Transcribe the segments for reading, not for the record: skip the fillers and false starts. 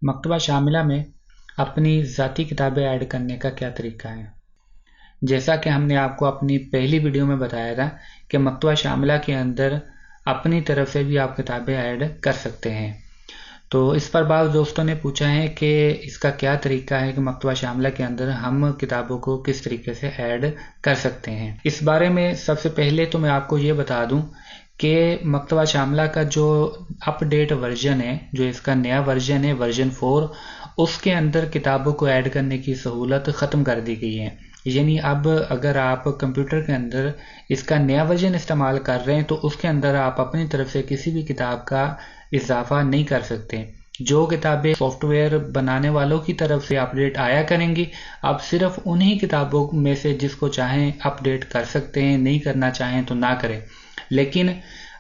मकतबा शामिला में अपनी ज़ाती किताबें ऐड करने का क्या तरीका है। जैसा कि हमने आपको अपनी पहली वीडियो में बताया था कि मकतबा शामिला के अंदर अपनी तरफ से भी आप किताबें ऐड कर सकते हैं। तो इस पर बाद दोस्तों ने पूछा है कि इसका क्या तरीका है कि मकतबा शामिला के अंदर हम किताबों को किस तरीके से ऐड कर सकते हैं। इस बारे में सबसे पहले तो मैं आपको ये बता दूं कि मकतबा शामिला का जो अपडेट वर्जन है, जो इसका नया वर्जन है वर्जन 4, उसके अंदर किताबों को ऐड करने की सहूलत ख़त्म कर दी गई है। यानी अब अगर आप कंप्यूटर के अंदर इसका नया वर्जन इस्तेमाल कर रहे हैं तो उसके अंदर आप अपनी तरफ से किसी भी किताब का इजाफा नहीं कर सकते। जो किताबें सॉफ्टवेयर बनाने वालों की तरफ से अपडेट आया करेंगी, आप सिर्फ उन्हीं किताबों में से जिसको चाहें अपडेट कर सकते हैं, नहीं करना चाहें तो ना करें। लेकिन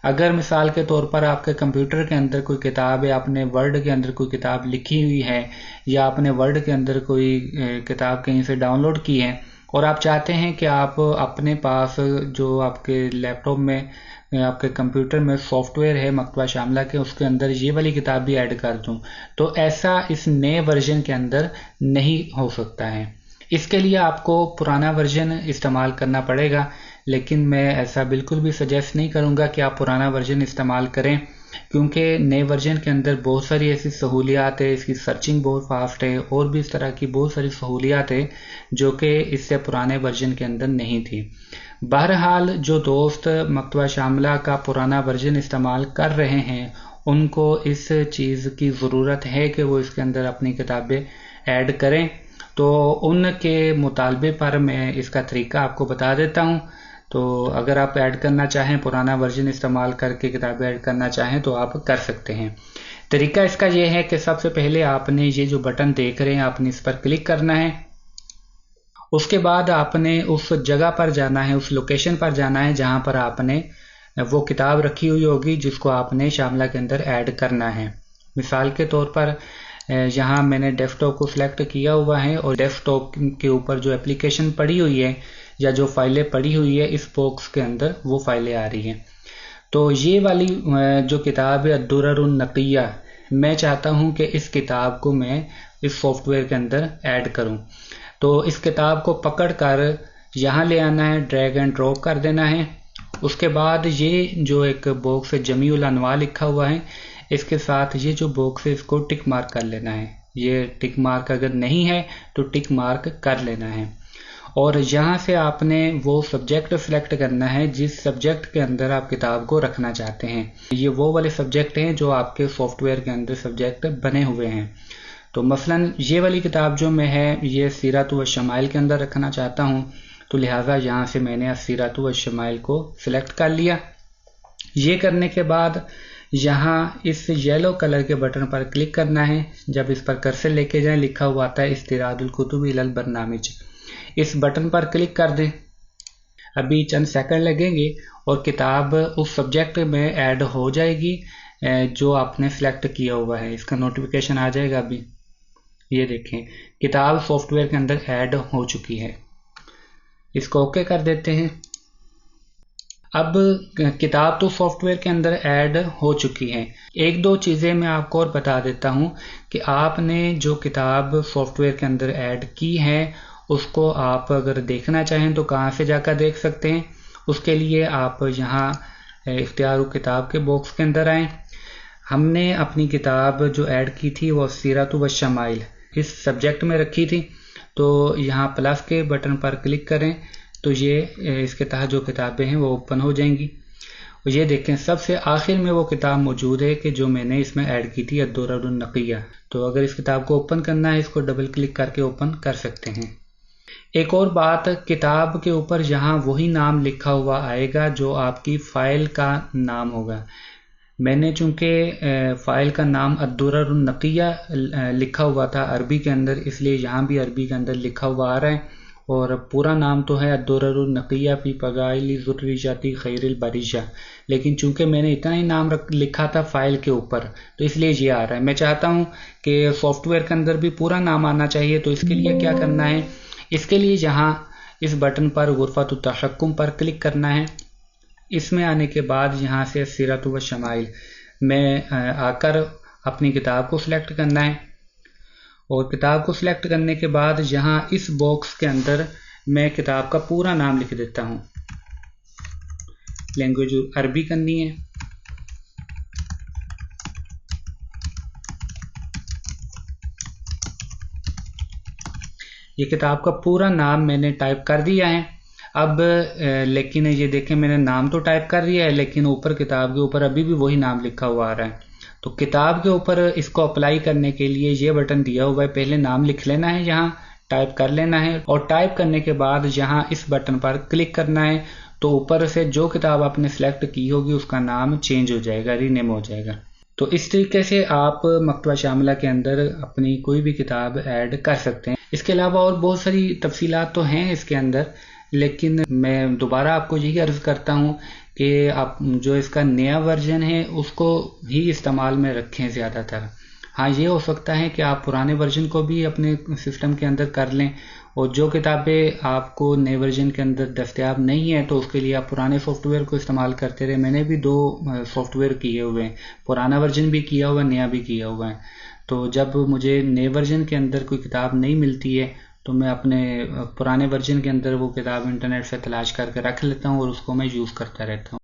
अगर मिसाल के तौर पर आपके कंप्यूटर के अंदर कोई किताब है, आपने वर्ड के अंदर कोई किताब लिखी हुई है या आपने वर्ड के अंदर कोई किताब कहीं से डाउनलोड की है और आप चाहते हैं कि आप अपने पास जो आपके लैपटॉप में, आपके कंप्यूटर में सॉफ्टवेयर है मकतबा शामिला के, उसके अंदर ये वाली किताब भी ऐड कर दूं, तो ऐसा इस नए वर्जन के अंदर नहीं हो सकता है। इसके लिए आपको पुराना वर्जन इस्तेमाल करना पड़ेगा, लेकिन मैं ऐसा बिल्कुल भी सजेस्ट नहीं करूंगा कि आप पुराना वर्जन इस्तेमाल करें, क्योंकि नए वर्जन के अंदर बहुत सारी ऐसी सहूलियात है, इसकी सर्चिंग बहुत फास्ट है और भी इस तरह की बहुत सारी सहूलियात है जो कि इससे पुराने वर्जन के अंदर नहीं थी। बहरहाल जो दोस्त मकतबा शामिला का पुराना वर्जन इस्तेमाल कर रहे हैं उनको इस चीज़ की ज़रूरत है कि वो इसके अंदर अपनी किताबें ऐड करें। तो उनके मुतालबे पर मैं इसका तरीका आपको बता देता हूँ। तो अगर आप ऐड करना चाहें, पुराना वर्जन इस्तेमाल करके किताबें ऐड करना चाहें तो आप कर सकते हैं। तरीका इसका यह है कि सबसे पहले आपने ये जो बटन देख रहे हैं आपने इस पर क्लिक करना है। उसके बाद आपने उस जगह पर जाना है, उस लोकेशन पर जाना है जहां पर आपने वो किताब रखी हुई होगी जिसको आपने शामिला के अंदर ऐड करना है। मिसाल के तौर पर यहाँ मैंने डेस्कटॉप को सिलेक्ट किया हुआ है और डेस्कटॉप के ऊपर जो एप्लीकेशन पड़ी हुई है या जो फाइलें पड़ी हुई है इस बॉक्स के अंदर वो फाइलें आ रही हैं। तो ये वाली जो किताब है अद्दुर्रुन नक़िया, मैं चाहता हूँ कि इस किताब को मैं इस सॉफ्टवेयर के अंदर ऐड करूँ। तो इस किताब को पकड़ कर यहाँ ले आना है, ड्रैग एंड ड्रॉप कर देना है। उसके बाद ये जो एक बॉक्स है जमीउल अनवा लिखा हुआ है, इसके साथ ये जो बॉक्स है इसको टिक मार्क कर लेना है। ये टिक मार्क अगर नहीं है तो टिक मार्क कर लेना है और यहाँ से आपने वो सब्जेक्ट सिलेक्ट करना है जिस सब्जेक्ट के अंदर आप किताब को रखना चाहते हैं। ये वो वाले सब्जेक्ट हैं जो आपके सॉफ्टवेयर के अंदर सब्जेक्ट बने हुए हैं। तो मसलन ये वाली किताब जो मैं है ये सीरत व शमाइल के अंदर रखना चाहता हूँ, तो लिहाजा यहाँ से मैंने सीरत व शमाइल को सिलेक्ट कर लिया। ये करने के बाद यहाँ इस येलो कलर के बटन पर क्लिक करना है। जब इस पर कर्सर लेके जाएं, लिखा हुआ आता है इस्तिरादुल कुतुब इलल बरनामिज, इस बटन पर क्लिक कर दें। अभी चंद सेकंड लगेंगे और किताब उस सब्जेक्ट में ऐड हो जाएगी जो आपने सिलेक्ट किया हुआ है। इसका नोटिफिकेशन आ जाएगा। अभी ये देखें किताब सॉफ्टवेयर के अंदर ऐड हो चुकी है। इसको ओके कर देते हैं। अब किताब तो सॉफ्टवेयर के अंदर ऐड हो चुकी है। एक दो चीज़ें मैं आपको और बता देता हूँ कि आपने जो किताब सॉफ्टवेयर के अंदर ऐड की है उसको आप अगर देखना चाहें तो कहाँ से जाकर देख सकते हैं। उसके लिए आप यहाँ इख्तियार किताब के बॉक्स के अंदर आएँ। हमने अपनी किताब जो ऐड की थी वो सीरत व शमाइल इस सब्जेक्ट में रखी थी। तो यहाँ प्लस के बटन पर क्लिक करें तो ये इसके तहत जो किताबें हैं वो ओपन हो जाएंगी। और ये देखें सबसे आखिर में वो किताब मौजूद है कि जो मैंने इसमें ऐड की थी अद्दुर्रुन नक़िया। तो अगर इस किताब को ओपन करना है इसको डबल क्लिक करके ओपन कर सकते हैं। एक और बात, किताब के ऊपर यहाँ वही नाम लिखा हुआ आएगा जो आपकी फ़ाइल का नाम होगा। मैंने चूंकि फ़ाइल का नाम अद्दुर्रुन नक़िया लिखा हुआ था अरबी के अंदर, इसलिए यहाँ भी अरबी के अंदर लिखा हुआ आ रहा है। और पूरा नाम तो है अद्दुर्रुन नक़िया फ़ी फ़ज़ाइल ज़ुर्रिय्यति ख़ैरिल बरिया, लेकिन चूंकि मैंने इतना ही नाम लिखा था फ़ाइल के ऊपर तो इसलिए ये आ रहा है। मैं चाहता हूँ कि सॉफ्टवेयर के अंदर भी पूरा नाम आना चाहिए। तो इसके लिए क्या करना है, इसके लिए यहाँ इस बटन पर गुरफ़तुत तहक्कुम पर क्लिक करना है। इसमें आने के बाद यहाँ से सीरत व शमाइल में आकर अपनी किताब को सिलेक्ट करना है। और किताब को सिलेक्ट करने के बाद यहाँ इस बॉक्स के अंदर मैं किताब का पूरा नाम लिख देता हूँ। लैंग्वेज अरबी करनी है। ये किताब का पूरा नाम मैंने टाइप कर दिया है। अब लेकिन ये देखें, मैंने नाम तो टाइप कर दिया है, लेकिन ऊपर किताब के ऊपर अभी भी वही नाम लिखा हुआ आ रहा है। तो किताब के ऊपर इसको अप्लाई करने के लिए ये बटन दिया हुआ है, पहले नाम लिख लेना है, यहाँ टाइप कर लेना है और टाइप करने के बाद यहाँ इस बटन पर क्लिक करना है। तो ऊपर से जो किताब आपने सेलेक्ट की होगी उसका नाम चेंज हो जाएगा, रीनेम हो जाएगा। तो इस तरीके से आप मकतबा शामिला के अंदर अपनी कोई भी किताब ऐड कर सकते हैं। इसके अलावा और बहुत सारी तफसीलात तो हैं इसके अंदर, लेकिन मैं दोबारा आपको यही अर्ज़ करता हूँ कि आप जो इसका नया वर्जन है उसको ही इस्तेमाल में रखें ज़्यादातर। हाँ, ये हो सकता है कि आप पुराने वर्जन को भी अपने सिस्टम के अंदर कर लें, और जो किताबें आपको नए वर्जन के अंदर दस्तयाब नहीं है तो उसके लिए आप पुराने सॉफ्टवेयर को इस्तेमाल करते रहे। मैंने भी 2 सॉफ्टवेयर किए हुए हैं, पुराना वर्जन भी किया हुआ है, नया भी किया हुआ है। तो जब मुझे नए वर्जन के अंदर कोई किताब नहीं मिलती है तो मैं अपने पुराने वर्जन के अंदर वो किताब इंटरनेट से तलाश करके रख लेता हूँ और उसको मैं यूज़ करता रहता हूँ।